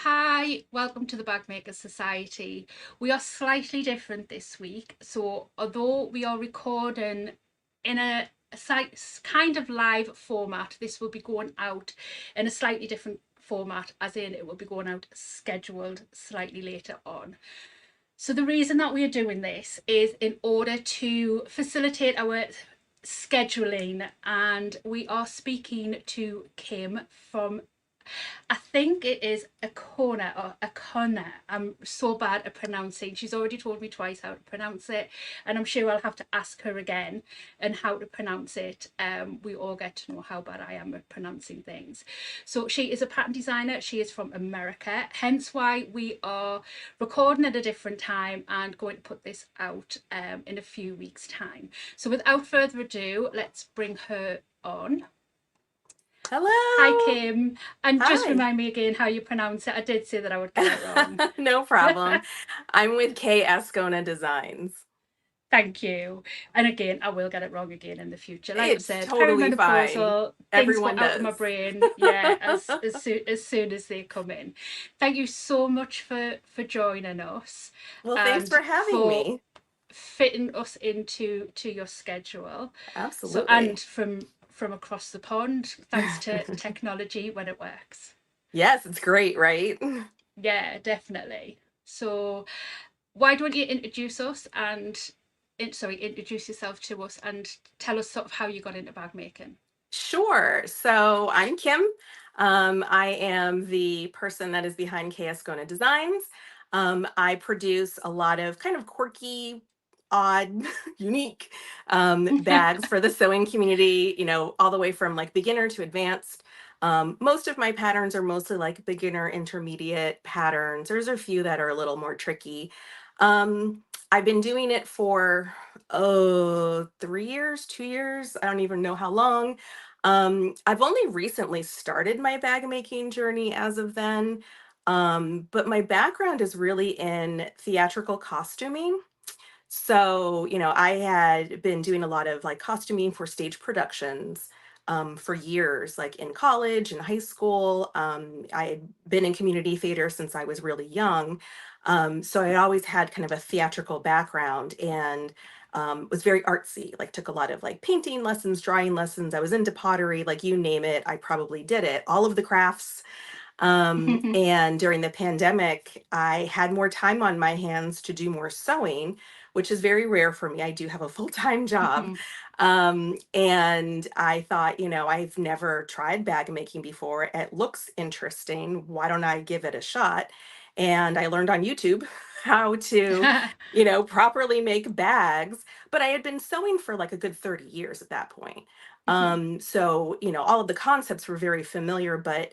Hi, welcome to the Bag Makers Society. We are slightly different this week. So, although we are recording in kind of live format, this will be going out in a slightly different format, as in it will be going out scheduled slightly later on. So, the reason that we are doing this is in order to facilitate our scheduling, and we are speaking to Kim from, I think it is Acona or Acona. I'm so bad at pronouncing. She's already told me twice how to pronounce it, and I'm sure I'll have to ask her again and how to pronounce it. We all get to know how bad I am at pronouncing things. So she is a pattern designer. She is from America, hence why we are recording at a different time and going to put this out in a few weeks' time. So without further ado, let's bring her on. Hi, Hello. Kim. And just Hi. remind me again how you pronounce it. I did say that I would get it wrong. No problem. I'm with K.Azcona Designs. Thank you. And again, I will get it wrong again in the future. Like I It's said, totally fine. perimenopausal, things go Everyone out of my does. brain, yeah, as soon as they come in. Thank you so much for joining us Well, thanks and for having for me. fitting us into your schedule. So and Absolutely. from across the pond, thanks to technology when it works. Yes, it's great, right? Yeah, definitely. So, why don't you introduce us and introduce yourself to us and tell us sort of how you got into bag making. Sure. So I'm Kim. I am the person that is behind K.Azcona Designs. I produce a lot of kind of quirky, odd, unique bags for the sewing community, all the way from like beginner to advanced. Most of my patterns are mostly like beginner intermediate patterns. There's a few that are a little more tricky. I've been doing it for, 3 years, 2 years. I don't even know how long. I've only recently started my bag making journey as of then. But my background is really in theatrical costuming. So, I had been doing a lot of like costuming for stage productions for years, like in college and high school. I had been in community theater since I was really young. So I always had kind of a theatrical background and was very artsy, like took a lot of like painting lessons, drawing lessons. I was into pottery, like you name it, I probably did it, all of the crafts. And during the pandemic, I had more time on my hands to do more sewing, which is very rare for me. I do have a full-time job. And I thought, I've never tried bag making before. It looks interesting. Why don't I give it a shot? And I learned on YouTube how to, properly make bags. But I had been sewing for like a good 30 years at that point. So, all of the concepts were very familiar, but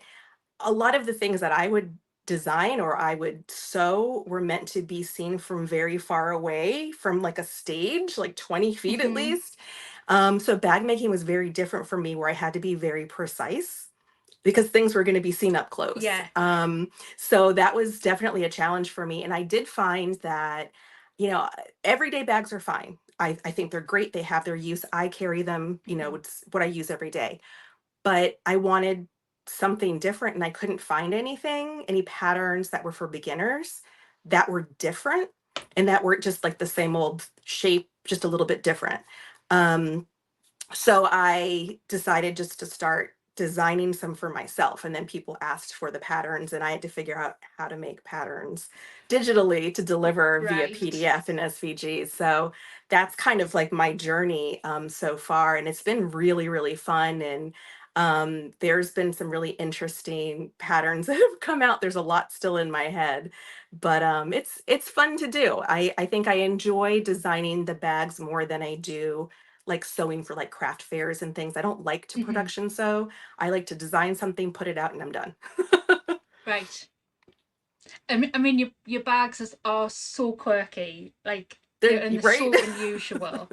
a lot of the things that I would design or I would sew were meant to be seen from very far away, from like a stage, like 20 feet at least. So bag making was very different for me, where I had to be very precise because things were going to be seen up close. Yeah. So that was definitely a challenge for me. And I did find that, you know, everyday bags are fine. I think they're great. They have their use. I carry them, it's what I use every day, but I wanted something different and I couldn't find any patterns that were for beginners that were different and that weren't just like the same old shape, just a little bit different. Um, so I decided just to start designing some for myself. And then people asked for the patterns, and I had to figure out how to make patterns digitally to deliver via Right. PDF and SVG. So that's kind of like my journey so far. And it's been really, really fun. And there's been some really interesting patterns that have come out. There's a lot still in my head, but it's fun to do. I think I enjoy designing the bags more than I do like sewing for like craft fairs and things. I don't like to Hmm. production sew. I like to design something, put it out, and I'm done. Right. I mean, your bags are so quirky, like They're and they're right. so unusual.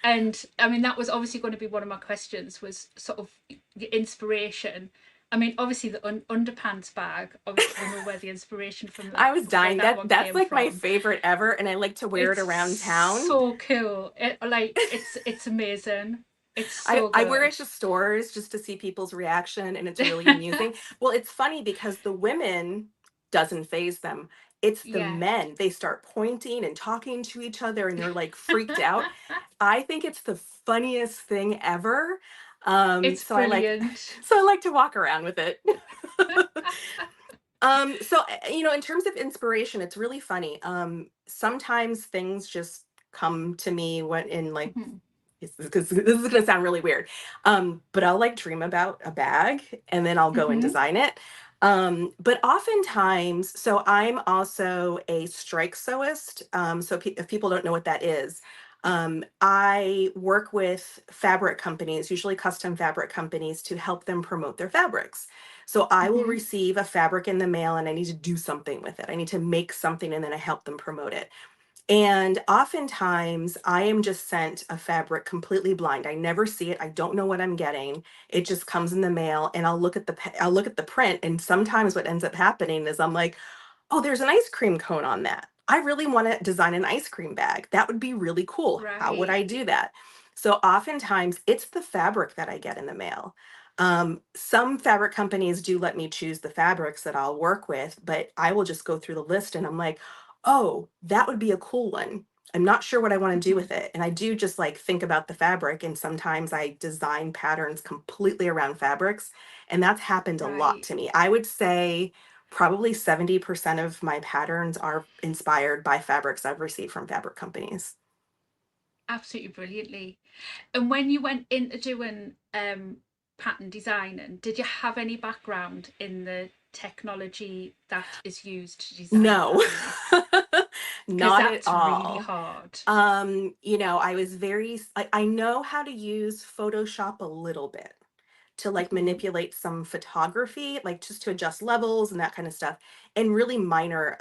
And I mean, that was obviously going to be one of my questions, was sort of the inspiration. I mean, obviously the underpants bag. Obviously, we know where the inspiration from I was where dying. that That one that's came like my from. favorite ever, and I like to wear it It's around town. so cool. It's amazing. It's so I wear it good. to stores just to see people's reaction, and it's really amusing. Well, it's funny because the women doesn't faze them. It's the Yeah. men. They start pointing and talking to each other and they're like freaked out. I think it's the funniest thing ever. It's So I like brilliant. so I like to walk around with it. In terms of inspiration, it's really funny. Sometimes things just come to me when in like Mhm, this is gonna sound really weird. But I'll like dream about a bag and then I'll go and mhm, design it. But oftentimes, so I'm also a strike sewist. If people don't know what that is, I work with fabric companies, usually custom fabric companies, to help them promote their fabrics. So I will mhm. receive a fabric in the mail and I need to do something with it. I need to make something and then I help them promote it. And oftentimes, I am just sent a fabric completely blind. I never see it. I don't know what I'm getting. It just comes in the mail, and I'll look at the print. And sometimes, what ends up happening is I'm like, oh, there's an ice cream cone on that. I really want to design an ice cream bag. That would be really cool. How would Right. I do that? So oftentimes, it's the fabric that I get in the mail. Some fabric companies do let me choose the fabrics that I'll work with, but I will just go through the list and I'm like, oh, that would be a cool one. I'm not sure what I want to do Mhm. with it. And I do just like think about the fabric. And sometimes I design patterns completely around fabrics. And that's happened a lot Right. to me. I would say probably 70% of my patterns are inspired by fabrics I've received from fabric companies. Absolutely brilliantly. And when you went into doing pattern designing, did you have any background in the technology that is used to design No, patterns? Because not at that's really all. hard. I was I know how to use Photoshop a little bit to like Mhm, manipulate some photography, like just to adjust levels and that kind of stuff, and really minor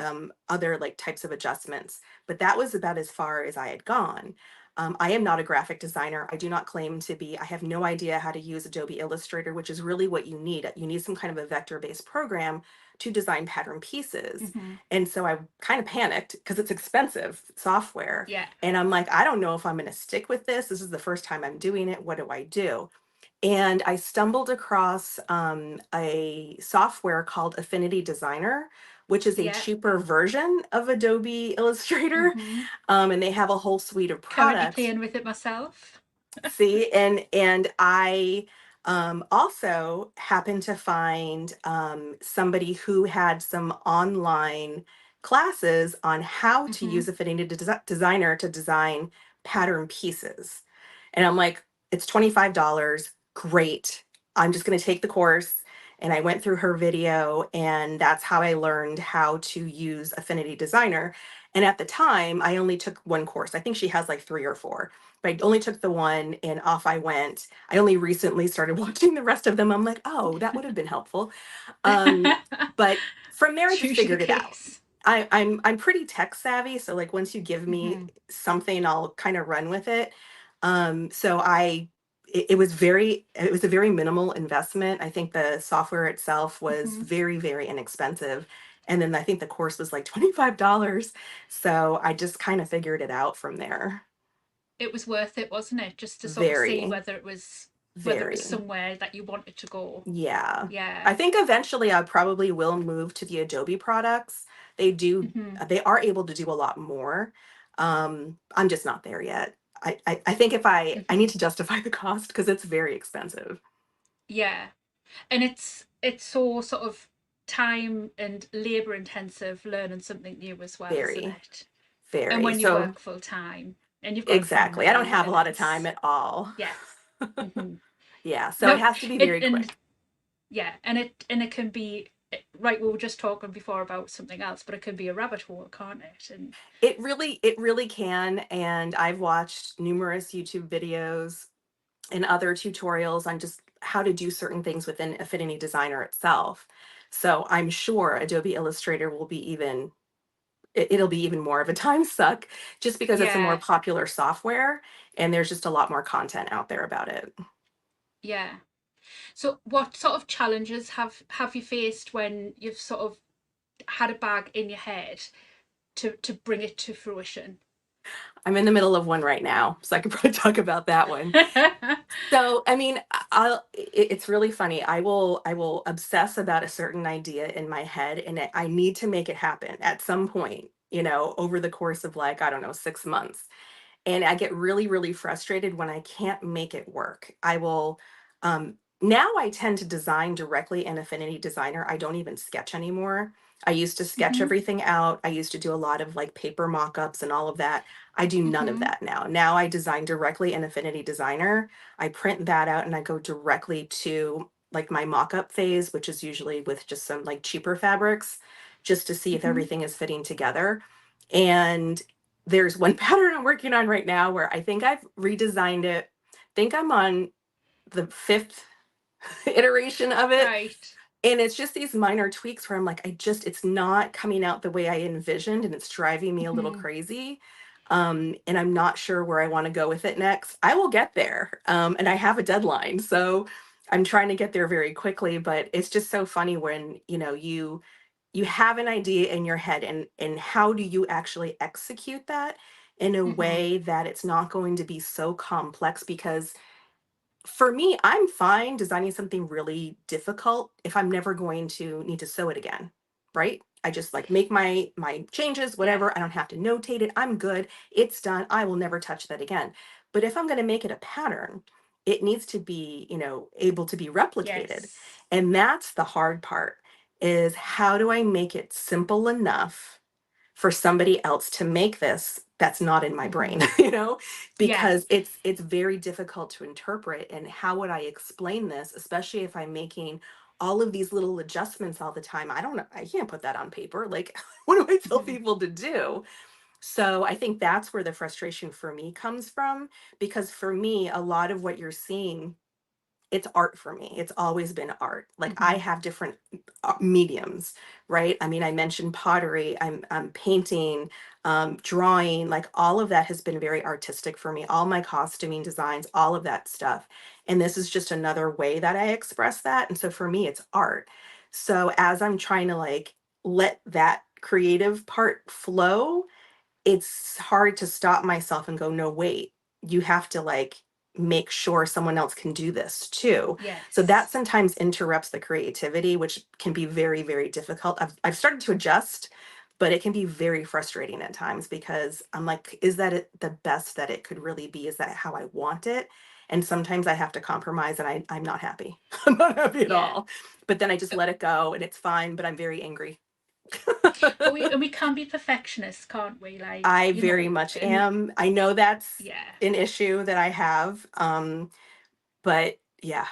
other like types of adjustments. But that was about as far as I had gone. I am not a graphic designer. I do not claim to be. I have no idea how to use Adobe Illustrator, which is really what you need. You need some kind of a vector-based program to design pattern pieces. mhm. And so I kind of panicked because it's expensive software. Yeah. And I'm like, I don't know if I'm going to stick with this. This is the first time I'm doing it. What do I do? And I stumbled across a software called Affinity Designer, which is a Yeah. cheaper version of Adobe Illustrator. Mhm. And they have a whole suite of Currently products. playing with it myself. See, and I also happened to find somebody who had some online classes on how to use Mhm. Affinity Designer to design pattern pieces. And I'm like, it's $25. Great. I'm just going to take the course. And I went through her video, and that's how I learned how to use Affinity Designer. And at the time, I only took one course. I think she has like three or four, but I only took the one and off I went. I only recently started watching the rest of them. I'm like, oh, that would have been helpful. Um, but from there, I It's just usually the figured it out. case. I'm pretty tech savvy, so like once you give me Mhm, something, I'll kind of run with it. So I it was it was a very minimal investment. I think the software itself was mhm. very inexpensive. And then I think the course was like $25. So I just kind of figured it out from there. It was worth it, wasn't it? Just to sort of see Very, whether it was very. somewhere that you wanted to go. Yeah. Yeah. I think eventually I probably will move to the Adobe products. Mhm, They are able to do a lot more. I'm just not there yet. I think if I need mhm. to justify the cost because it's very expensive. Yeah. And it's so sort of time and labor intensive learning something new as well, isn't Very, it? And very. when you So work full time and you've got a exactly. I don't family have a and lot of time it's at all. yeah. Hmm. Yeah, so it No, has to be it very and quick. yeah, and it can be right. We were just talking before about something else, but it can be a rabbit hole, can't it? And It really can. And I've watched numerous YouTube videos and other tutorials on just how to do certain things within Affinity Designer itself. So I'm sure Adobe Illustrator will be it'll be even more of a time suck just because it's a more yeah, popular software and there's just a lot more content out there about it. yeah. So, what sort of challenges have you faced when you've sort of had a bag in your head to bring it to fruition? I'm in the middle of one right now, so I could probably talk about that one. So, I mean, it's really funny. I will obsess about a certain idea in my head, and I need to make it happen at some point, over the course of like, I don't know, 6 months. And I get really, really frustrated when I can't make it work. Now I tend to design directly in Affinity Designer. I don't even sketch anymore. I used to sketch Mhm. everything out. I used to do a lot of like paper mock-ups and all of that. I do none of Mhm. that now. Now I design directly in Affinity Designer. I print that out and I go directly to like my mock-up phase, which is usually with just some like cheaper fabrics, just to see if Mhm. everything is fitting together. And there's one pattern I'm working on right now where I think I've redesigned it. I think I'm on the fifth iteration of it. Right. And it's just these minor tweaks where I'm like, it's not coming out the way I envisioned, and it's driving me a little Mhm. crazy. And I'm not sure where I want to go with it next. I will get there. And I have a deadline. So I'm trying to get there very quickly, but it's just so funny when, you have an idea in your head, and how do you actually execute that in a Mhm. way that it's not going to be so complex. Because for me, I'm fine designing something really difficult if I'm never going to need to sew it again, right? I just like make my changes, Yeah. whatever. I don't have to notate it. I'm good. It's done. I will never touch that again. But if I'm going to make it a pattern, it needs to be, able to be replicated. Yes. And that's the hard part, is how do I make it simple enough for somebody else to make this that's not in my brain, Mhm. Yeah. because it's very difficult to interpret. And how would I explain this, especially if I'm making all of these little adjustments all the time? I don't know, I can't put that on paper. Like, what do I tell Mhm. people to do? So I think that's where the frustration for me comes from, because for me, a lot of what you're seeing, it's art for me. It's always been art. Like, I Mhm. have different mediums, right? I mean, I mentioned pottery, I'm painting, drawing, like all of that has been very artistic for me. All my costuming designs, all of that stuff. And this is just another way that I express that. And so for me, it's art. So as I'm trying to like let that creative part flow, it's hard to stop myself and go, no, wait, you have to like make sure someone else can do this too. So that Yes. sometimes interrupts the creativity, which can be very, very difficult. I've started to adjust, but it can be very frustrating at times, because I'm like, is that the best that it could really be? Is that how I want it? And sometimes I have to compromise, and I'm not happy. I'm not happy at Yeah. all. But then I just let it go and it's fine, but I'm very angry. But we can be perfectionists, can't we? Like, I very much and am. I know that's yeah. an issue that I have. But yeah,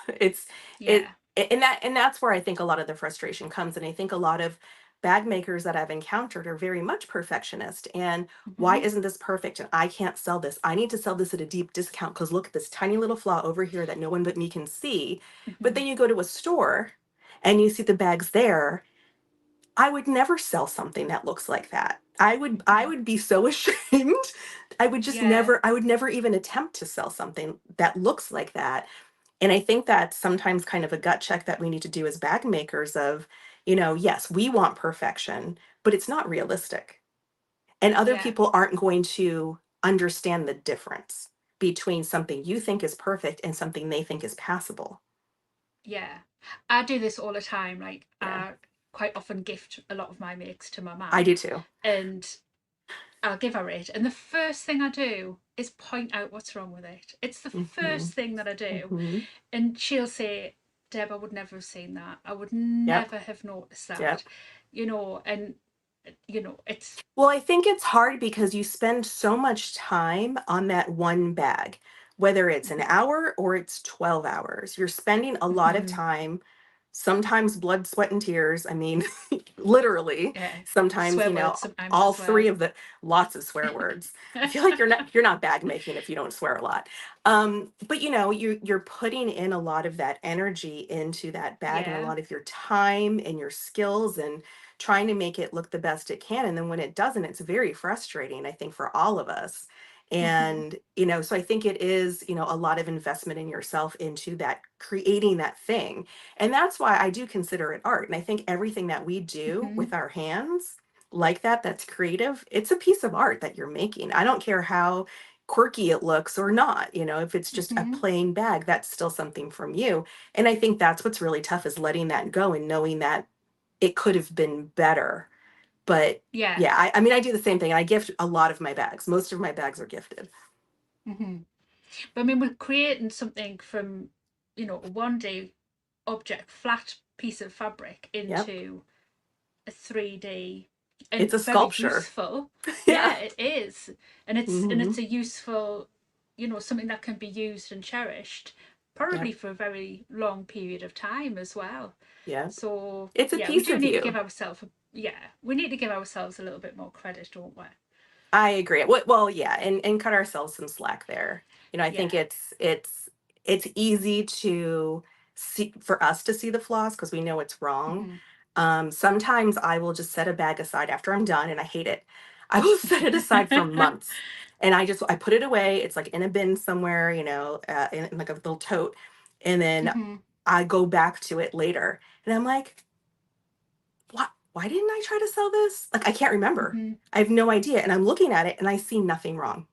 it's it Yeah. and that's where I think a lot of the frustration comes. And I think a lot of bag makers that I've encountered are very much perfectionist. And why Mhm. isn't this perfect? And I can't sell this. I need to sell this at a deep discount because look at this tiny little flaw over here that no one but me can see. But Mhm. then you go to a store and you see the bags there. I would never sell something that looks like that. I Mhm. would be so ashamed. Yeah. I would never even attempt to sell something that looks like that. And I think that's sometimes kind of a gut check that we need to do as bag makers of, yes, we want perfection, but it's not realistic. And other Yeah. people aren't going to understand the difference between something you think is perfect and something they think is passable. Yeah. I do this all the time. Like, Yeah. I quite often gift a lot of my makes to my I mum, do too. and I'll give her it. And the first thing I do is point out what's wrong with it. It's the Mhm. first thing that I do. Mhm. And she'll say, Deb, I would never have seen that. I would Yep. never have noticed Yep. that. And, it's, Well, I think it's hard because you spend so much time on that one bag, whether it's an hour or it's 12 hours. You're spending a lot of Mhm. time, sometimes blood, sweat, and tears. I mean, literally, Yeah, sometimes, swear words sometimes all as three well. of the lots of swear words. I feel like you're not bag making if you don't swear a lot. But you're putting in a lot of that energy into that bag, and a Yeah. lot of your time and your skills, and trying to make it look the best it can. And then when it doesn't, it's very frustrating, I think, for all of us. Mhm. And, so I think it is, a lot of investment in yourself into that, creating that thing. And that's why I do consider it art. And I think everything that we do Mhm. with our hands like that, that's creative, it's a piece of art that you're making. I don't care how quirky it looks or not, if it's just a Hmm. plain bag, that's still something from you. And I think that's what's really tough, is letting that go and knowing that it could have been better. But Yeah. yeah, I mean, I do the same thing. I gift a lot of my bags. Most of my bags are gifted. Hmm. But I mean, we're creating something from, a 1D object, flat piece of fabric Yep. into a 3D, It's and a very sculpture. useful. Yeah. Yeah, it is. And it's Hmm. a useful, something that can be used and cherished probably Yep. for a very long period of time as well. Yep. So It's a yeah, we piece do of need to give you. ourselves we need to give ourselves a little bit more credit, don't we? I agree. Well, yeah, and cut ourselves some slack there. I think Yeah. it's easy to see, for us to see the flaws because we know it's wrong. Hmm. Sometimes I will just set a bag aside after I'm done, and I hate it. I will set it aside for months, and I put it away. It's like in a bin somewhere, in like a little tote, and then Hmm. I go back to it later, and I'm like, what? Why didn't I try to sell this? Like, I can't remember. Hmm. I have no idea. And I'm looking at it and I see nothing wrong.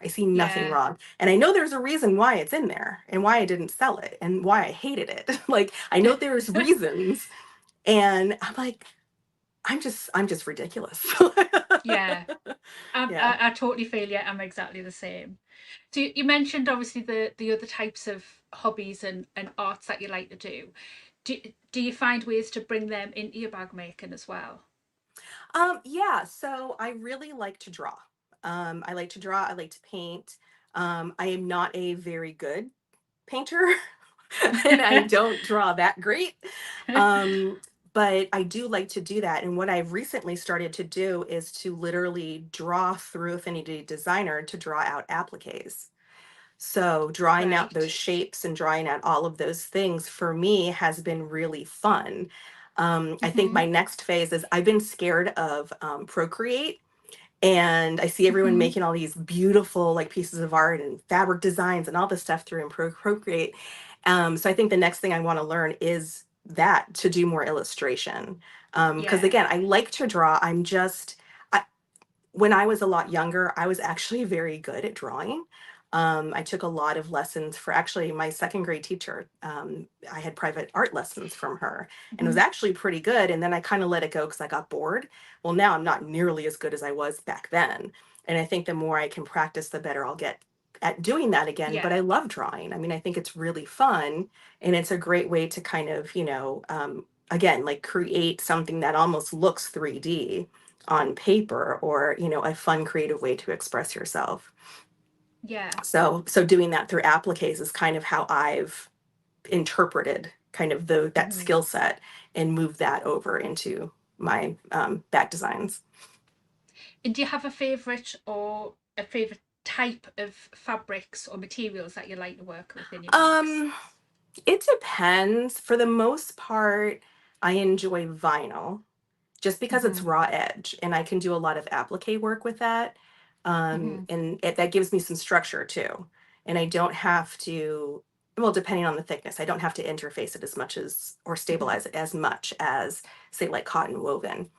I see nothing Yeah. wrong. And I know there's a reason why it's in there and why I didn't sell it and why I hated it. Like, I know there's reasons. And I'm like, I'm just ridiculous. Yeah. Yeah. I totally feel yeah, I'm exactly the same. So you mentioned obviously the other types of hobbies and arts that you like to do. Do you find ways to bring them into your bag making as well? Yeah, so I really like to draw. I like to draw, I like to paint. I am not a very good painter. And I don't draw that great. Um, but I do like to do that. And what I've recently started to do is to literally draw through Affinity Designer to draw out appliques. So drawing out those Right. shapes and drawing out all of those things for me has been really fun. I think Hmm. my next phase is, I've been scared of Procreate, and I see everyone Hmm. making all these beautiful like pieces of art and fabric designs and all this stuff through Procreate. So I think the next thing I want to learn is that, to do more illustration. Because Yeah. again, I like to draw. When I was a lot younger, I was actually very good at drawing. I took a lot of lessons for, actually, my second grade teacher. I had private art lessons from her, and it was Hmm. actually pretty good. And then I kind of let it go because I got bored. Well, now I'm not nearly as good as I was back then. And I think the more I can practice, the better I'll get at doing that again. But Yeah. I love drawing. I mean, I think it's really fun, and it's a great way to kind of, again, like create something that almost looks 3D on paper, or a fun creative way to express yourself. Yeah. So doing that through appliques is kind of how I've interpreted kind of that Hmm. skill set and moved that over into my back designs. And do you have a favorite or a favorite type of fabrics or materials that you like to work with in your bags? um it depends. For the most part, I enjoy vinyl, just because it's Hmm. raw edge and I can do a lot of applique work with that. Hmm. That gives me some structure too. And I don't have to, well, depending on the thickness, I don't have to interface it as much as, or Hmm. stabilize it as much as, say, like cotton woven.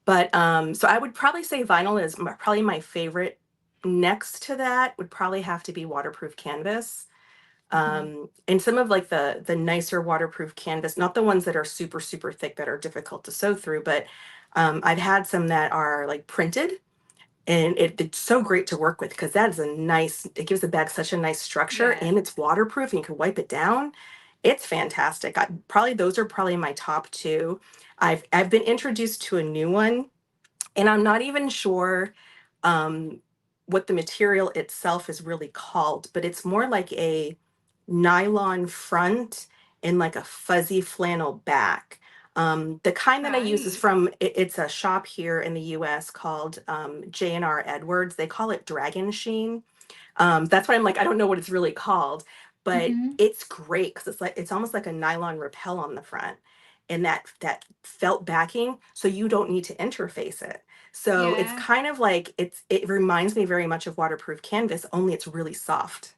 But so I would probably say vinyl is probably my favorite. Next to that would probably have to be waterproof canvas. Hmm. And some of like the nicer waterproof canvas, not the ones that are super super thick that are difficult to sew through, but I've had some that are like printed, and it's so great to work with because that is a nice, it gives the bag such a nice structure, Yeah. and it's waterproof and you can wipe it down. It's fantastic. Probably those are probably my top two. I've been introduced to a new one, and I'm not even sure um, what the material itself is really called, but it's more like a nylon front and like a fuzzy flannel back. The kind that I use is Right. from, it's a shop here in the US called J&R Edwards. They call it Dragon Sheen. That's why I'm like, I don't know what it's really called, but Hmm. it's great because it's almost like a nylon rappel on the front, and that felt backing, so you don't need to interface it. So it's Yeah. kind of like, it reminds me very much of waterproof canvas, only it's really soft.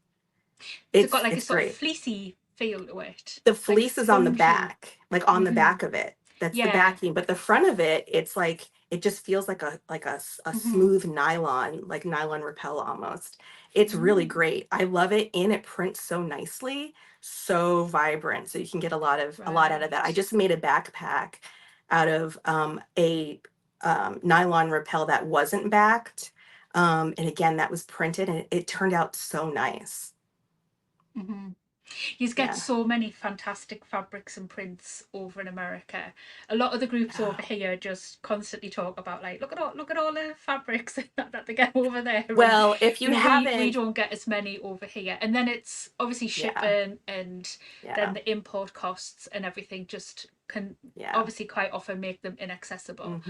So it got like a It's sort of great. fleecy feel to it, The like fleece is on the spongy. back, like on the Hmm. back of it. That's the Yeah. backing, but the front of it, it's like it just feels like a Mm-hmm. smooth nylon, like nylon rappel almost. It's really Mm, great. I love it, and it prints so nicely, so vibrant. So you can get a lot out of that. I right. just made a backpack out of a nylon rappel that wasn't backed. And again, that was printed, and it turned out so nice. Mm-hmm. You get Yeah. so many fantastic fabrics and prints over in America. A lot of the groups Yeah. over here just constantly talk about like, look at all the fabrics that they get over there, and Well, if you we haven't, don't get as many over here. And then it's obviously yeah, shipping, and then yeah, the import costs and everything just can yeah. obviously quite often make them inaccessible.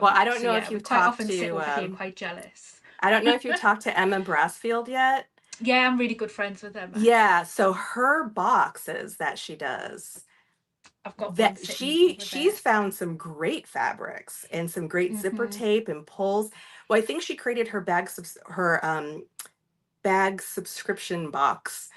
Well, I don't So know if yeah, we you've quite talked often sit to, over here quite jealous. I don't know if you talked to Emma Brassfield yet. Yeah, I'm really good friends with Emma. Yeah, so her boxes that she does, I've got one that sitting over she's there. found some great fabrics and some great zipper Hmm. tape and pulls. Well, I think she created her bag subscription box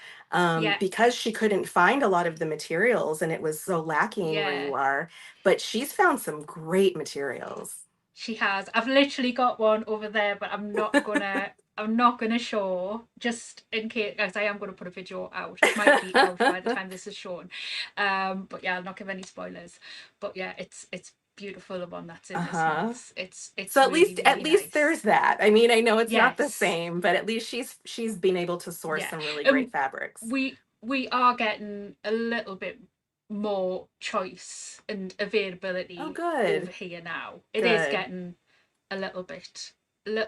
Yeah, because she couldn't find a lot of the materials and it was so lacking where yeah. you are. But she's found some great materials. She has. I've literally got one over there, but I'm not gonna show just in case, as I am gonna put a video out. It might be out by the time this is shown. But yeah, I'll not give any spoilers. But yeah, it's beautiful, the one that's in this Uh-huh. month. It's So really, at really least nice. there's that. I mean, I know it's not the Yes. same, but at least she's been able to source Yeah. some really great And fabrics. we are getting a little bit more choice and Oh, availability over good. here now. It is Good. getting a little bit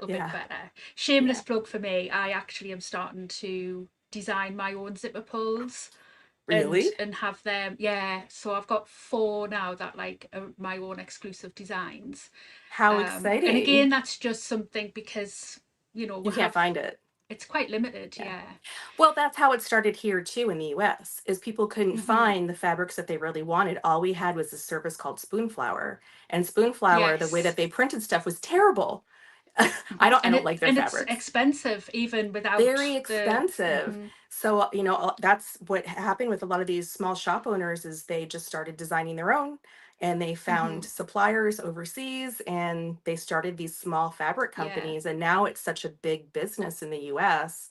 Yeah. better. Yeah. Shameless plug for me, I actually am starting to design my own zipper pulls Really? and have them. Yeah, so I've got four now that like are my own exclusive designs. How And exciting. again, that's just something because we You can't have, find it. it's quite limited. Yeah. Yeah. Well, that's how it started here too in the US, is people couldn't Hmm. find the fabrics that they really wanted. All we had was this service called Spoonflower. And Spoonflower, the way Yes. that they printed stuff was terrible. Hmm. I don't like their And it's fabrics. expensive even Very without the. expensive. Hmm. So, that's what happened with a lot of these small shop owners is they just started designing their own and they found Hmm. suppliers overseas and they started these small fabric Yeah. companies and now it's such a big business in the US.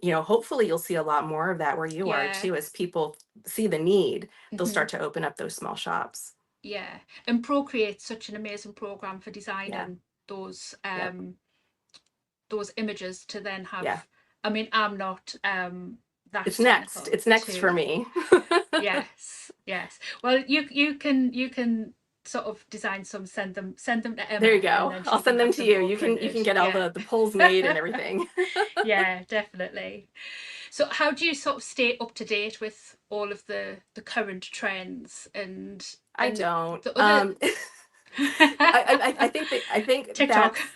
Hopefully you'll see a lot more of that where you are Yeah. too as people see the need, they'll Hmm. start to open up those small shops. Yeah. And Procreate's such an amazing program for Yeah. designing those Yep. images to then Yeah. have. I mean, I'm not that It's next. technical It's next for to. me. Yes, yes. Well, you can sort of design some, send them to There you Emma, and go. then I'll she can send them have to them you. all You can printed. get all Yeah. the polls made and everything. Yeah, definitely. So how do you sort of stay up to date with all of the current trends I and don't. the other I think TikTok? that's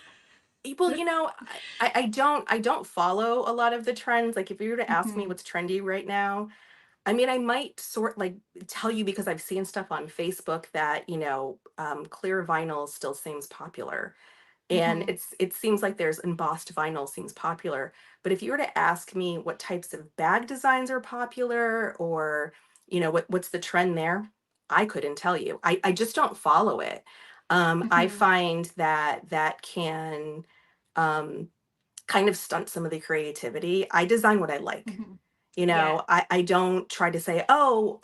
well, I don't follow a lot of the trends. Like if you were to ask me Hmm. what's trendy right now, I mean, I might sort like tell you because I've seen stuff on Facebook that, clear vinyl still seems popular. And Hmm. it seems like there's embossed vinyl seems popular. But if you were to ask me what types of bag designs are popular or, what's the trend there, I couldn't tell you. I just don't follow it. I Hmm. find that that can um, kind of stunt some of the creativity. I design what I like. Hmm. Yeah. I don't try to say, oh,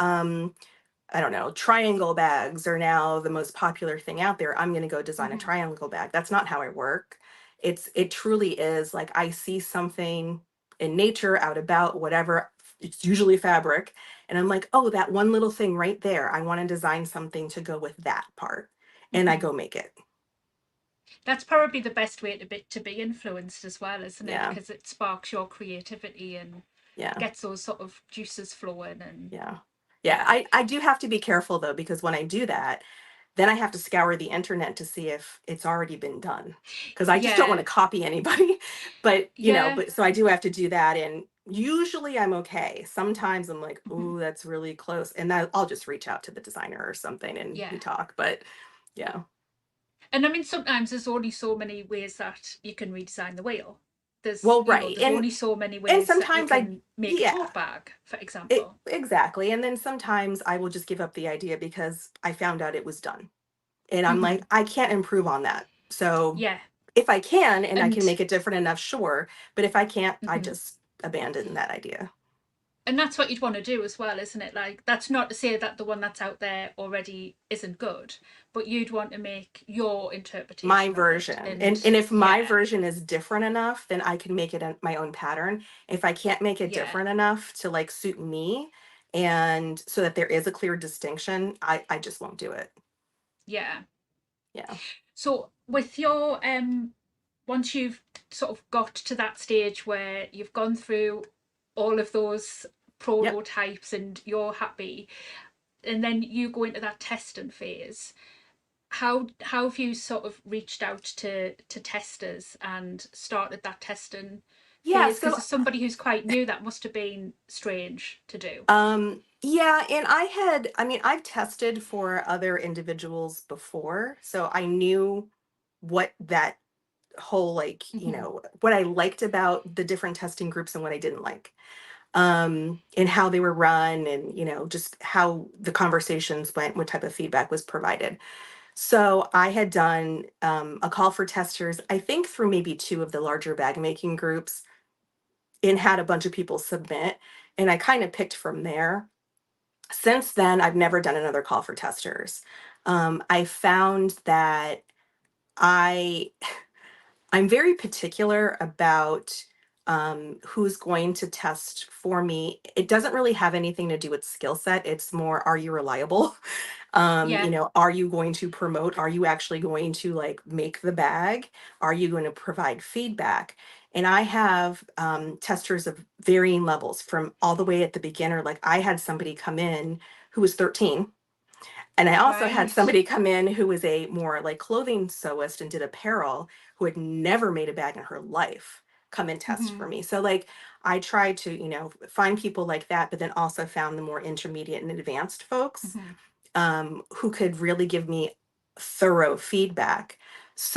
I don't know, triangle bags are now the most popular thing out there. I'm going to go design a Hmm. triangle bag. That's not how I work. It truly is like I see something in nature out about whatever, it's usually fabric, and I'm like, "Oh, that one little thing right there. I want to design something to go with that part." And I Hmm. go make it. That's probably the best way to be influenced as well, isn't it? Yeah. Because it sparks your creativity and Yeah. gets those sort of juices flowing, and Yeah. Yeah, yeah. I do have to be careful though because when I do that, then I have to scour the internet to see if it's already been done. Because I just don't want Yeah. to copy anybody. But, Yeah. so I do have to do that. And usually I'm okay. Sometimes I'm like, Hmm. oh, that's really close. And I'll just reach out to the designer or something and we Yeah. talk. But yeah. And I mean, sometimes there's only so many ways that you can redesign the wheel. There's, Well, right. there's only so many And ways that you sometimes can make a yeah, tote bag, for example. exactly. And then sometimes I will just give up the idea because I found out it was done. And I'm Mm-hmm. like, I can't improve on that. So Yeah. if I can and I can And make it different enough, sure. But if I can't, I mhm. just abandon that idea. And that's what you'd want to do as well, isn't it? Like, that's not to say that the one that's out there already isn't good, but you'd want to make your My interpretation of it. version. And And if my yeah, version is different enough, then I can make it my own pattern. If I can't make it yeah, different enough to like suit me and so that there is a clear distinction, I just won't do it. yeah. Yeah. So with your once you've sort of got to that stage where you've gone through all of those Yep. prototypes and you're happy, and then you go into that testing phase, how have you sort of reached out to testers and started that testing Yeah, phase? Because so as somebody who's quite new, that must have been strange to do. yeah, and I mean, I've tested for other individuals before, so I knew what that whole like, Mm-hmm. what I liked about the different testing groups and what I didn't like. And how they were run and, just how the conversations went, what type of feedback was provided. So I had done a call for testers, I think through maybe two of the larger bag making groups, and had a bunch of people submit. And I kind of picked from there. Since then, I've never done another call for testers. I found that I I'm very particular about who's going to test for me. It doesn't really have anything to do with skill set. It's more, are you reliable? Yeah. Are you going to promote? Are you actually going to like make the bag? Are you going to provide feedback? And I have testers of varying levels from all the way at the beginner. Like I had somebody come in who was 13, and I also had Right. somebody come in who was a more like clothing sewist and did apparel, who had never made a bag in her life, come and test Mm-hmm. for me. So like I tried to, find people like that, but then also found the more intermediate and advanced folks Mm-hmm. who could really give me thorough feedback.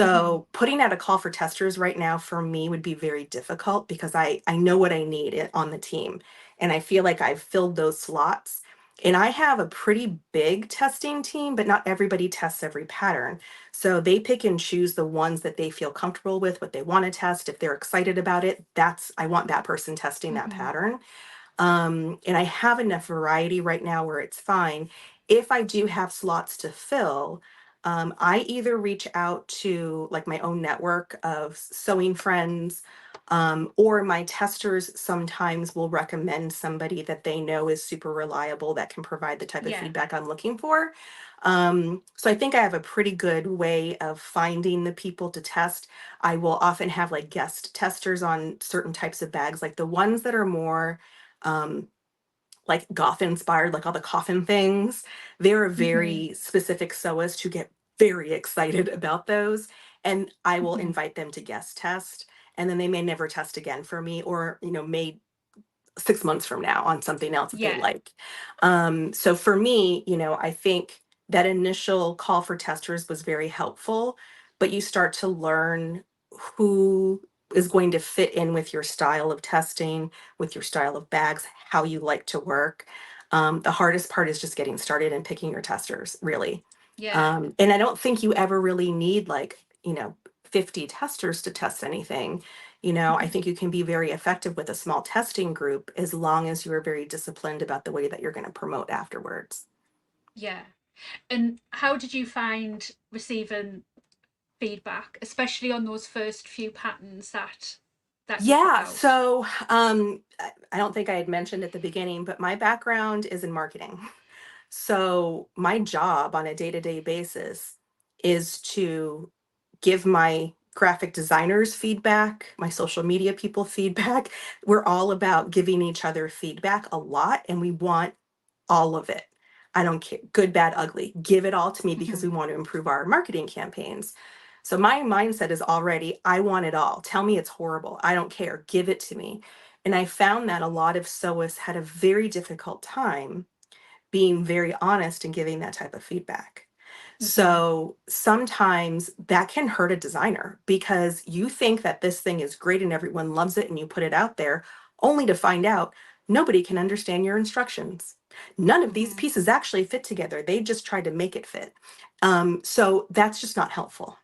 Mm-hmm. So putting out a call for testers right now for me would be very difficult because I know what I need on the team, and I feel like I've filled those slots. And I have a pretty big testing team, but not everybody tests every pattern. So they pick and choose the ones that they feel comfortable with, what they want to test. If they're excited about it, I want that person testing that Mm-hmm. pattern. And I have enough variety right now where it's fine. If I do have slots to fill, I either reach out to like my own network of sewing friends, or my testers sometimes will recommend somebody that they know is super reliable that can provide the type of Yeah. feedback I'm looking for. So I think I have a pretty good way of finding the people to test. I will often have like guest testers on certain types of bags, like the ones that are more um, like goth inspired, like all the coffin things. They're a Mm-hmm. very specific sewist who get very excited about those. And I will Mm-hmm. invite them to guest test. And then they may never test again for me, or, may 6 months from now on something else that they Yeah. like. So for me, I think that initial call for testers was very helpful, but you start to learn who is going to fit in with your style of testing, with your style of bags, how you like to work. The hardest part is just getting started and picking your testers, really. Yeah. And I don't think you ever really need like, 50 testers to test anything. I Mm-hmm. think you can be very effective with a small testing group as long as you are very disciplined about the way that you're going to promote afterwards. Yeah. And how did you find receiving feedback, especially on those first few patterns that you put Yeah, out? so I don't think I had mentioned at the beginning, but my background is in marketing. So my job on a day-to-day basis is to give my graphic designers feedback, my social media people feedback. We're all about giving each other feedback a lot, and we want all of it. I don't care, good, bad, ugly. Give it all to me because Mm-hmm. we want to improve our marketing campaigns. So my mindset is already, I want it all. Tell me it's horrible. I don't care. Give it to me. And I found that a lot of sewists had a very difficult time being very honest and giving that type of feedback. Mm-hmm. So sometimes that can hurt a designer because you think that this thing is great and everyone loves it and you put it out there only to find out nobody can understand your instructions. None of these Mhm. pieces actually fit together. They just tried to make it fit. So that's just not helpful.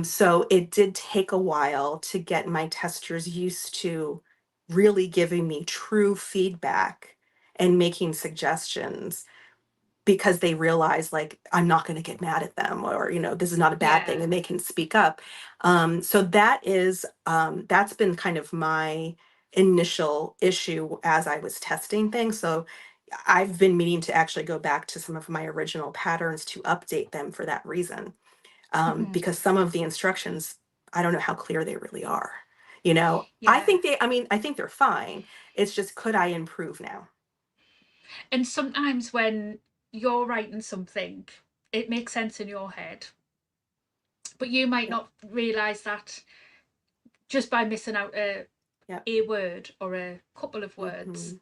So it did take a while to get my testers used to really giving me true feedback and making suggestions, because they realize like I'm not going to get mad at them, or this is not a bad thing, Yeah. and they can speak up. So that's been kind of my initial issue as I was testing things. So I've been meaning to actually go back to some of my original patterns to update them for that reason, Mhm. because some of the instructions, I don't know how clear they really are. Yeah. I think they're fine. It's just, could I improve now? And sometimes when you're writing something, it makes sense in your head, but you might Yeah. not realize that just by missing out Yeah. a word or a couple of words, Hmm.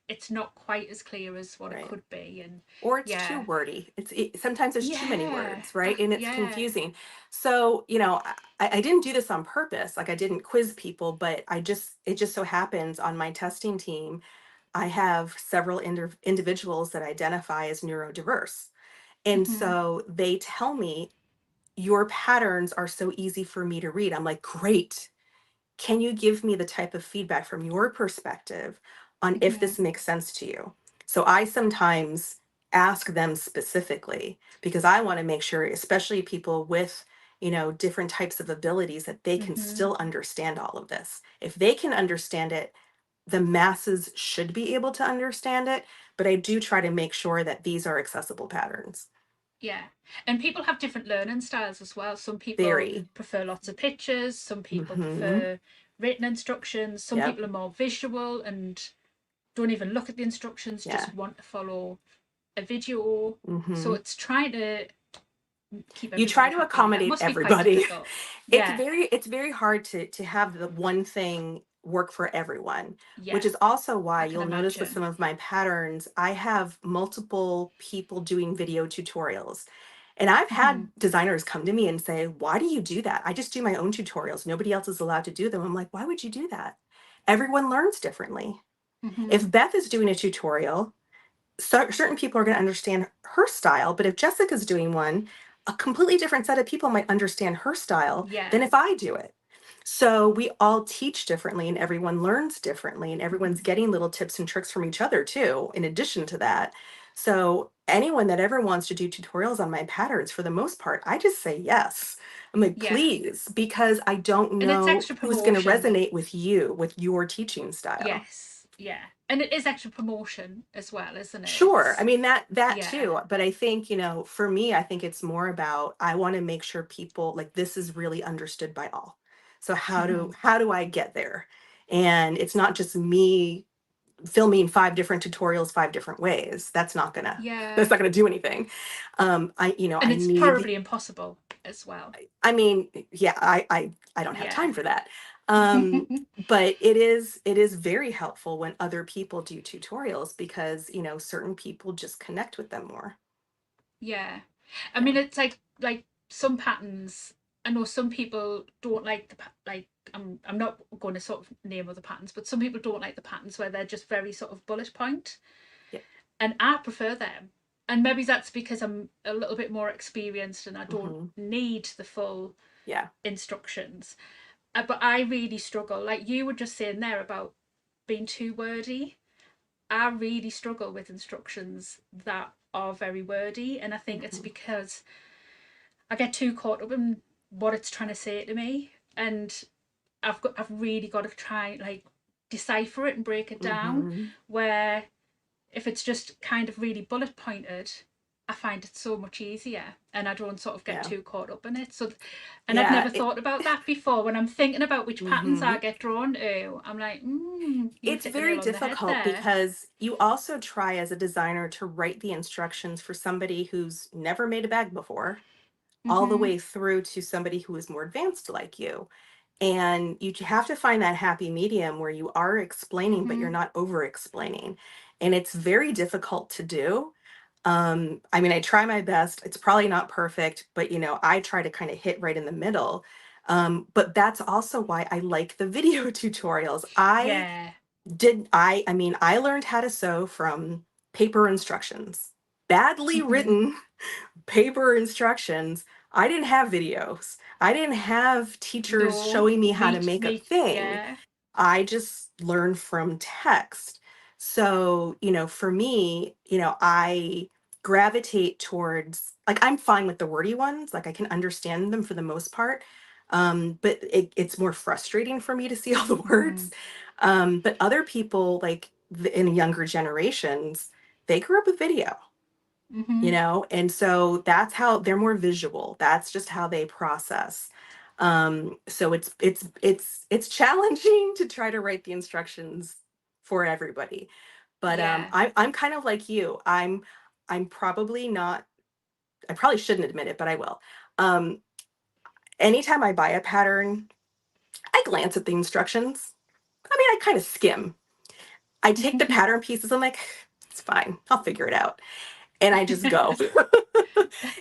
it's not quite as clear as what it Right. could be. And Or it's too yeah, wordy. Sometimes there's too many yeah, words, right? that, And it's yeah. confusing. So, I didn't do this on purpose. Like, I didn't quiz people, but it just so happens on my testing team, I have several individuals that identify as neurodiverse. And Hmm. so they tell me, your patterns are so easy for me to read. I'm like, great. Can you give me the type of feedback from your perspective on if Hmm. this makes sense to you? So I sometimes ask them specifically, because I want to make sure, especially people with, different types of abilities, that they can Hmm. still understand all of this. If they can understand it, the masses should be able to understand it. But I do try to make sure that these are accessible patterns. Yeah. And people have different learning styles as well. Some people Very. prefer lots of pictures, some people Hmm. prefer written instructions, some Yep. people are more visual and don't even look at the instructions, Yeah. just want to follow a video. So Hmm. it's trying to keep You try everybody to happy. That accommodate must be quite everybody. difficult. Yeah. It's very hard to have the one thing work for everyone, Yeah. which is also why I can you'll notice with imagine. some of my patterns, I have multiple people doing video tutorials. And I've Hmm. had designers come to me and say, why do you do that? I just do my own tutorials. Nobody else is allowed to do them. I'm like, why would you do that? Everyone learns differently. Hmm. If Beth is doing a tutorial, certain people are going to understand her style, but if Jessica's doing one, a completely different set of people might understand her style than Yeah. if I do it. So we all teach differently, and everyone learns differently, and everyone's Hmm. getting little tips and tricks from each other too, in addition to that. So anyone that ever wants to do tutorials on my patterns, for the most part, I just say yes. I'm like, Yeah. please, because I don't And it's know extra who's going to promotion. resonate with you, with your teaching style. Yes. Yeah. And it is extra promotion as well, isn't it? Sure. I It's, mean, that yeah. too. But I think, for me, I think it's more about, I want to make sure people, like, this is really understood by all. So Hmm. how do I get there? And it's not just me filming five different tutorials five different ways. That's Yeah. not gonna do anything. And I it's need probably impossible as well. I mean, yeah, I don't have Yeah. time for that. But it is very helpful when other people do tutorials, because, certain people just connect with them more. Yeah. I Yeah. mean, it's like some patterns. I know some people don't like like I'm not going to sort of name other patterns, but some people don't like the patterns where they're just very sort of bullet point, Yeah. and I prefer them. And maybe that's because I'm a little bit more experienced and I don't Hmm. need the full Yeah. instructions. But I really struggle. Like you were just saying there about being too wordy. I really struggle with instructions that are very wordy, and I think it's Hmm. because I get too caught up in what it's trying to say to me, and I've really got to try like decipher it and break it down. Hmm. Where if it's just kind of really bullet pointed, I find it so much easier, and I don't sort of get Yeah. too caught up in it. So, and I'd Yeah. never thought about that before. When I'm thinking about which patterns I Hmm. get drawn to, I'm like, you've It's hit the very nail on the head difficult, there. because you also try as a designer to write the instructions for somebody who's never made a bag before, all the Mhm. way through to somebody who is more advanced like you. And you have to find that happy medium where you are explaining, but you're Mhm. not over explaining. And it's very difficult to do. I mean, I try my best. It's probably not perfect, but, I try to kind of hit right in the middle. But that's also why I like the video tutorials. I Yeah. I mean, I learned how to sew from paper instructions, badly Hmm. written paper instructions. I didn't have videos. I didn't have teachers No, showing me how to make a thing. yeah. I just learned from text. So, for me, I gravitate towards, like, I'm fine with the wordy ones. Like, I can understand them for the most part. But it's more frustrating for me to see all the Hmm. words. But other people, like in younger generations, they grew up with video, Hmm. and so that's how they're more visual. That's just how they process. So it's challenging to try to write the instructions for everybody. But Yeah. I'm kind of like you. I'm probably not. I probably shouldn't admit it, but I will. Um, Anytime I buy a pattern, I glance at the instructions. I mean, I kind of skim. I take the pattern pieces. I'm like, it's fine. I'll figure it out, and I just go.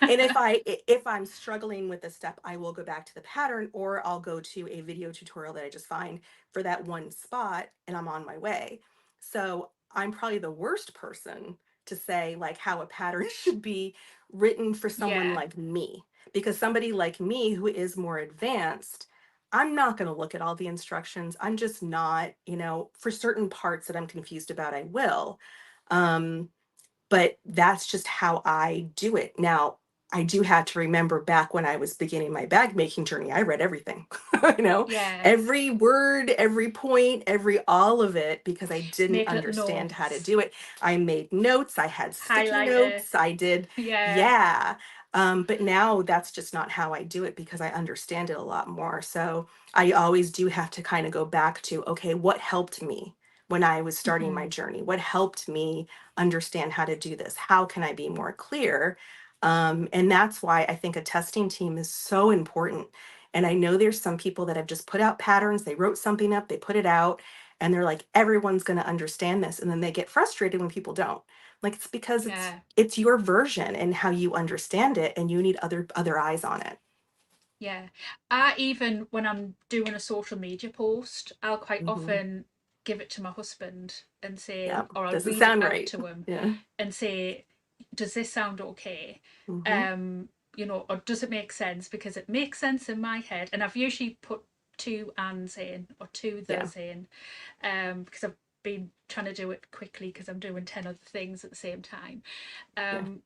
And if I'm struggling with a step, I will go back to the pattern, or I'll go to a video tutorial that I just find for that one spot, and I'm on my way. So I'm probably the worst person to say like how a pattern should be written for someone Yeah. like me, because somebody like me who is more advanced, I'm not going to look at all the instructions. I'm just not, for certain parts that I'm confused about, I will. Um, but that's just how I do it. Now, I do have to remember back when I was beginning my bag making journey, I read everything, you know, Yeah. every word, every point, every all of it, because I didn't Make little understand how to notes. do it. I made notes, I had sticky Highlighter. notes, I did, Yeah. yeah. But now that's just not how I do it because I understand it a lot more. So I always do have to kind of go back to, okay, what helped me when I was starting my Hmm. journey? What helped me understand how to do this? How can I be more clear? And that's why I think a testing team is so important. And I know there's some people that have just put out patterns, they wrote something up, they put it out, and they're like, everyone's going to understand this. And then they get frustrated when people don't. Like, it's because it's Yeah. it's your version and how you understand it, and you need other eyes on it. Yeah. I even when I'm doing a social media post, I'll quite Hmm. often give it to my husband and say, Yeah. or I'll Does it read it sound out right? to him Yeah. and say, does this sound okay? Hmm. Um, or does it make sense? Because it makes sense in my head. And I've usually put two ands in or two Yeah. the's in, because I've been trying to do it quickly because I'm doing 10 other things at the same time. Yeah. Um,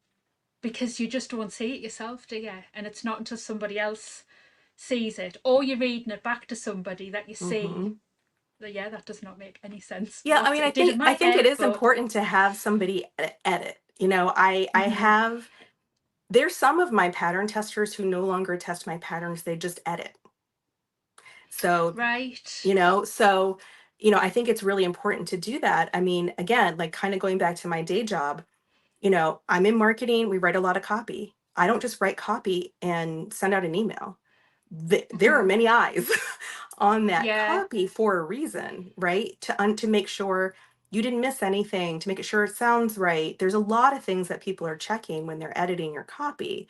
because you just don't see it yourself, do you? And it's not until somebody else sees it or you're reading it back to somebody that you see Hmm. that, yeah, that does not make any sense. Yeah, I What mean, it did in my I think it head, is but important to have somebody edit. I mm-hmm. have there's some of my pattern testers who no longer test my patterns, they just edit. So, Right. you know, so I think it's really important to do that. I mean, again, like kind of going back to my day job, I'm in marketing, we write a lot of copy. I don't just write copy and send out an email. There are Mm-hmm. many eyes on that Yeah. copy for a reason, right? To make sure you didn't miss anything, to make sure it sounds right. There's a lot of things that people are checking when they're editing your copy.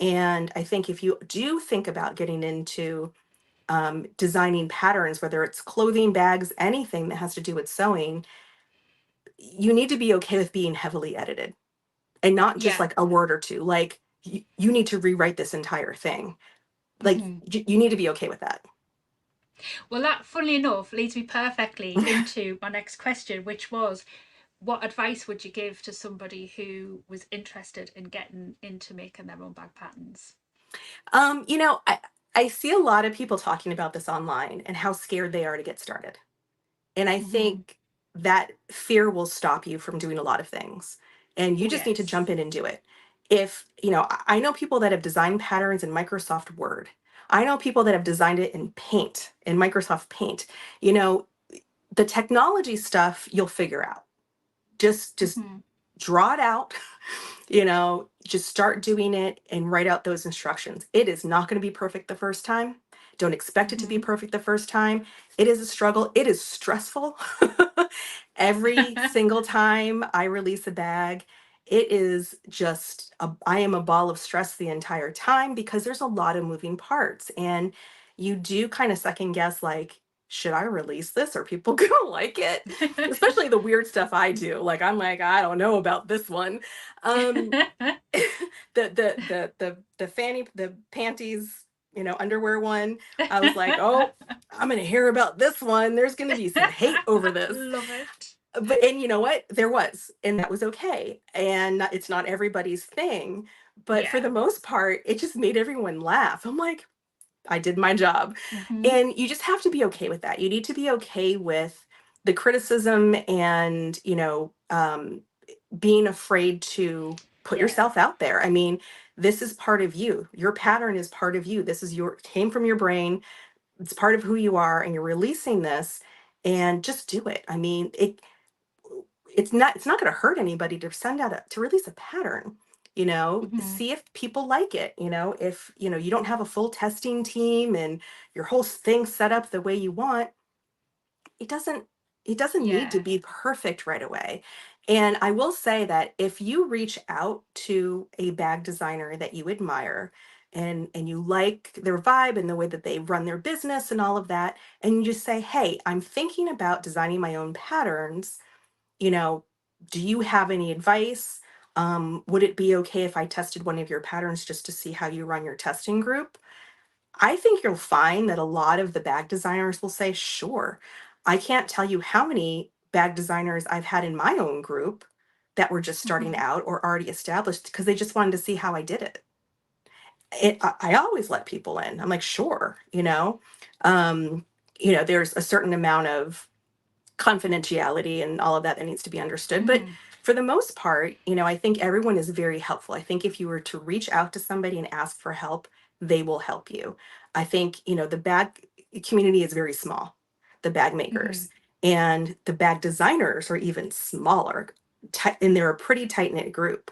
And I think if you do think about getting into designing patterns, whether it's clothing, bags, anything that has to do with sewing, you need to be okay with being heavily edited and not just Yeah. like a word or two. Like you need to rewrite this entire thing. Like Mm-hmm. you need to be okay with that. Well, that, funnily enough, leads me perfectly into my next question, which was, what advice would you give to somebody who was interested in getting into making their own bag patterns? I see a lot of people talking about this online and how scared they are to get started. And I Mm-hmm. think that fear will stop you from doing a lot of things. And you Oh, just need to yes. jump in and do it. I know people that have designed patterns in Microsoft Word. I know people that have designed it in Paint, in Microsoft Paint. You know, the technology stuff you'll figure out. Just Mm-hmm. draw it out, just start doing it and write out those instructions. It is not going to be perfect the first time. Don't expect it to be Mm-hmm. perfect the first time. It is a struggle. It is stressful. Every single time I release a bag, it is I am a ball of stress the entire time because there's a lot of moving parts. And you do kind of second guess, like, should I release this? Are people gonna like it? Especially the weird stuff I do. Like I'm like, I don't know about this one. Um, the fanny, the panties, underwear one. I was like, oh, I'm gonna hear about this one. There's gonna be some hate over this. Love it. But and you know what? There was, and that was okay. And it's not everybody's thing, but for Yeah. the most part, it just made everyone laugh. I'm like, I did my job. Hmm. And you just have to be okay with that. You need to be okay with the criticism and, being afraid to put Yeah. yourself out there. I mean, this is part of you. Your pattern is part of you. This is came from your brain. It's part of who you are, and you're releasing this, and just do it. I mean, it's not going to hurt anybody to send out to release a pattern. Hmm. See if people like it. If you don't have a full testing team and your whole thing set up the way you want, it doesn't it doesn't need to Yeah. be perfect right away. And I will say that if you reach out to a bag designer that you admire, and you like their vibe and the way that they run their business and all of that, and you just say, hey, I'm thinking about designing my own patterns, you know, do you have any advice? Would it be okay if I tested one of your patterns just to see how you run your testing group? I think you'll find that a lot of the bag designers will say, sure. I can't tell you how many bag designers I've had in my own group that were just starting Hmm. out or already established because they just wanted to see how I did it. I always let people in. I'm like, sure, um, there's a certain amount of confidentiality and all of that that needs to be understood. But Hmm. for the most part, I think everyone is very helpful. I think if you were to reach out to somebody and ask for help, they will help you. I think, the bag community is very small, the bag Hmm. makers, and the bag designers are even smaller, and they're a pretty tight knit group.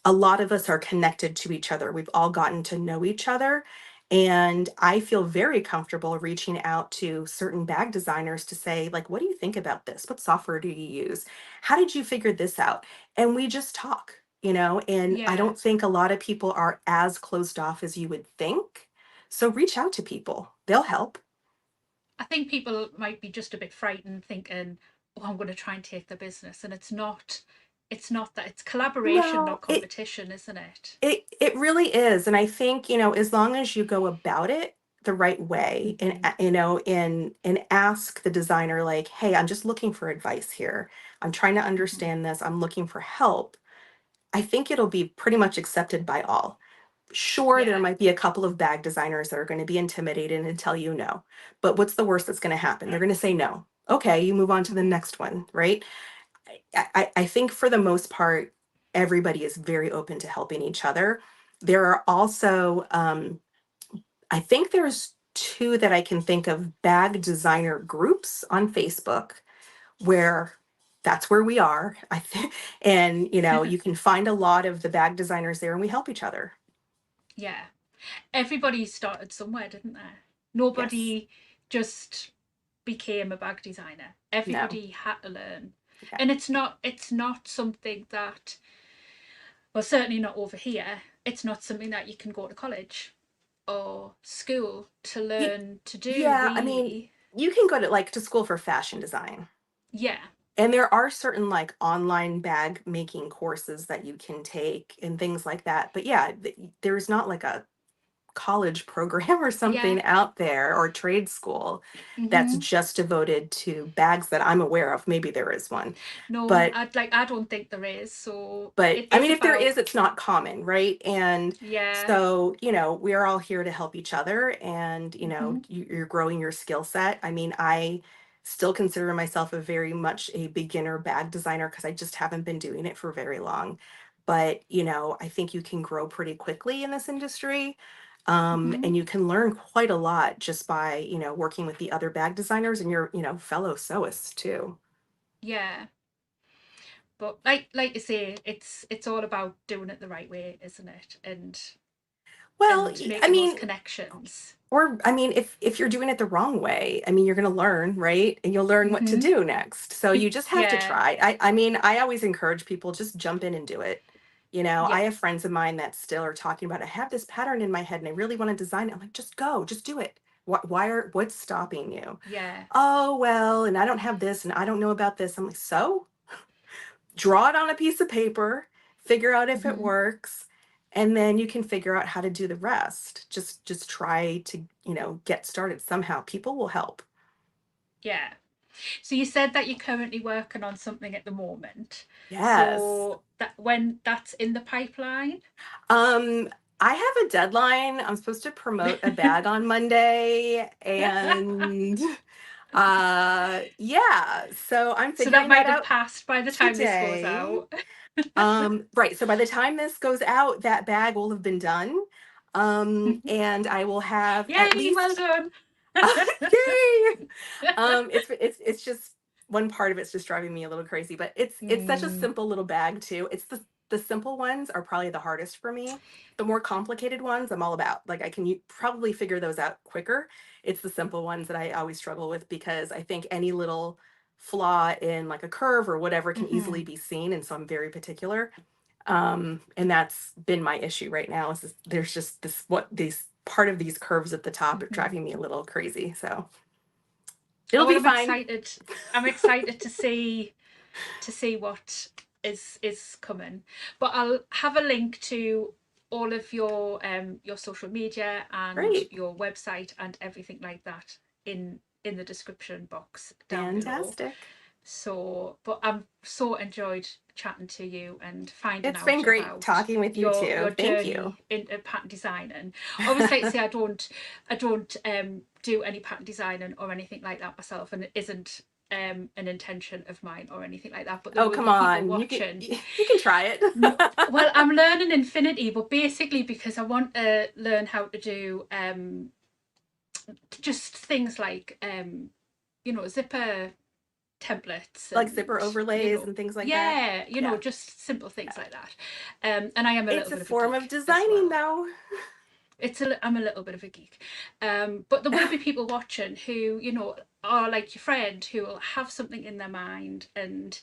A lot of us are connected to each other. We've all gotten to know each other, and I feel very comfortable reaching out to certain bag designers to say, like, what do you think about this? What software do you use? How did you figure this out? And we just talk, and I Yeah. don't think a lot of people are as closed off as you would think. So reach out to people, they'll help. I think people might be just a bit frightened, thinking, "Oh, I'm going to try and take the business," and it's not. It's not that. It's collaboration, not No, competition, isn't it? it really is. And I think, as long as you go about it the right way and Hmm. and ask the designer like, "Hey, I'm just looking for advice here. I'm trying to Hmm. understand this. I'm looking for help." I think it'll be pretty much accepted by all. Sure, there Yeah. might be a couple of bag designers that are going to be intimidated and tell you no. But what's the worst that's going to happen? They're going to say no. Okay, you move on to the Hmm. next one, right? I think for the most part, everybody is very open to helping each other. There are also, I think there's two that I can think of, bag designer groups on Facebook where that's where we are. I think, and you can find a lot of the bag designers there, and we help each other. Yeah. Everybody started somewhere, didn't they? Yes. Nobody just became a bag designer. No. Everybody had to learn. Yeah. And it's not something that, well, certainly not over here. It's not something that you can go to college or school to Ye- learn to do, Yeah. I mean, really. you can go to school for fashion design. Yeah. And there are certain like online bag making courses that you can take and things like that. But yeah, there's not like a college program or Yeah. something out there, or trade school that's Hmm. just devoted to bags that I'm aware of. Maybe there is one. No, But I don't think there is. So but it I is mean, if there about, is, it's not common, right? And yeah. so, we're all here to help each other, and, Hmm. you're growing your skill set. I mean, I still consider myself a very much a beginner bag designer because I just haven't been doing it for very long. But, I think you can grow pretty quickly in this industry. Hmm. And you can learn quite a lot just by, working with the other bag designers and your, fellow sewists too. Yeah. But like you say, it's all about doing it the right way, isn't it? Well, And I making those mean, connections. or I mean, if you're doing it the wrong way, I mean, you're going to learn, right? And you'll learn what to Hmm. do next. So you just have to Yeah. try. I mean, I always encourage people, just jump in and do it. I Yeah. have friends of mine that still are talking about, I have this pattern in my head and I really want to design it. I'm like, just go, just do it. What's stopping you? Yeah. Oh, well, and I don't have this and I don't know about this. I'm like, so draw it on a piece of paper, figure out if it Hmm. works, and then you can figure out how to do the rest. Just try to, get started somehow. People will help. Yeah. So you said that you're currently working on something at the moment. Yes. So that when that's in the pipeline. Um, I have a deadline. I'm supposed to promote a bag on Monday, and yeah, so I'm So that figuring that might have out passed by the time this goes today. out. Right. So by the time this goes out, that bag will have been done. And I will have at Yay, well least done. yay. It's just one part of it's just driving me a little crazy, but it's such a Mm, simple little bag too. It's the simple ones are probably the hardest for me. The more complicated ones I'm all about. Like I can probably figure those out quicker. It's the simple ones that I always struggle with because I think any little flaw in like a curve or whatever can easily mhm, be seen, and so I'm very particular. And that's been my issue right now is there's just these part of these curves at the top are mhm. driving me a little crazy. So Oh, it'll well, be I'm fine. excited. I'm excited to see what is coming. But I'll have a link to all of your social media and Great. your website and everything like that in the description box down below. Fantastic. So, but I'm so enjoyed chatting to you and finding It's out been great about talking with you your too. Thank you. journey into pattern designing. Obviously, like I say, I don't do any pattern designing or anything like that myself, and it isn't an intention of mine or anything like that. But there Oh, will come be people on. watching. You can try it. Well, I'm learning Infinity, but basically because I want to learn how to do just things like zipper templates Like zipper and overlays and things like that. yeah, Yeah. just simple things Yeah. like that. And I am a It's little a bit of a form of geek as designing well. though. I'm a little bit of a geek. But there will be people watching who are like your friend who will have something in their mind, and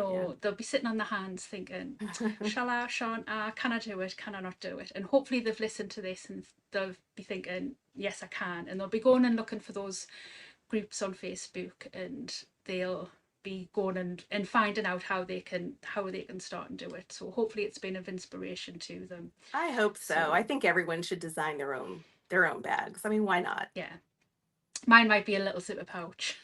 Yeah. they'll be sitting on their hands thinking, shall I, shan't I, can I do it, can I not do it? And hopefully they've listened to this and they'll be thinking, yes, I can. And they'll be going and looking for those groups on Facebook, and they'll be going and finding out how they can start and do it. So hopefully it's been of inspiration to them. I hope so. I So think everyone should design their own bags. I mean, why not? yeah, mine might be a little zipper pouch.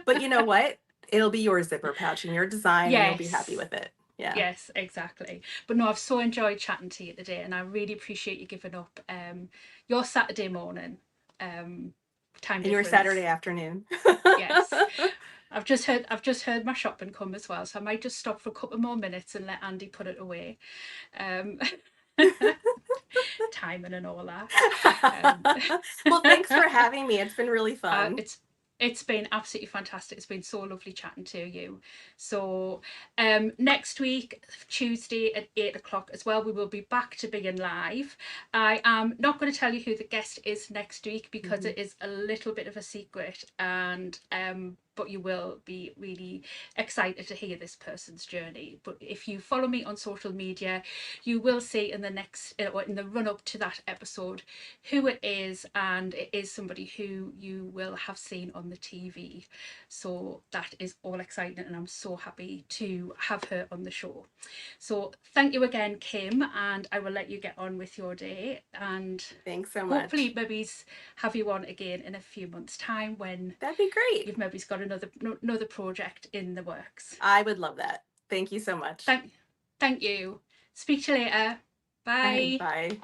But you know what? It'll be your zipper pouch and your design, and you'll be happy Yes. with it. Yeah. Yes, exactly. But no, I've so enjoyed chatting to you today, and I really appreciate you giving up your Saturday morning um, time And your Saturday difference. afternoon. Yes, I've just heard my shopping come as well, so I might just stop for a couple more minutes and let Andy put it away. Um, Timing and all that. Um, Well, thanks for having me. It's been really uh, fun. it's it's been absolutely fantastic. It's been so lovely chatting to you. So next week, Tuesday at 8 o'clock as well, we will be back to being live. I am not going to tell you who the guest is next week because Mhm. it is a little bit of a secret, and but you will be really excited to hear this person's journey. But if you follow me on social media, you will see in the next or in the run up to that episode who it is, and it is somebody who you will have seen on the TV. So that is all exciting, and I'm so happy to have her on the show. So thank you again, Kim, and I will let you get on with your day, and Thanks so hopefully much. maybe have you on again in a few months' time when That'd be great. you've maybe got another project in the works. I would love that. Thank you so much. Thank you. Speak to you later. All right, Bye. bye.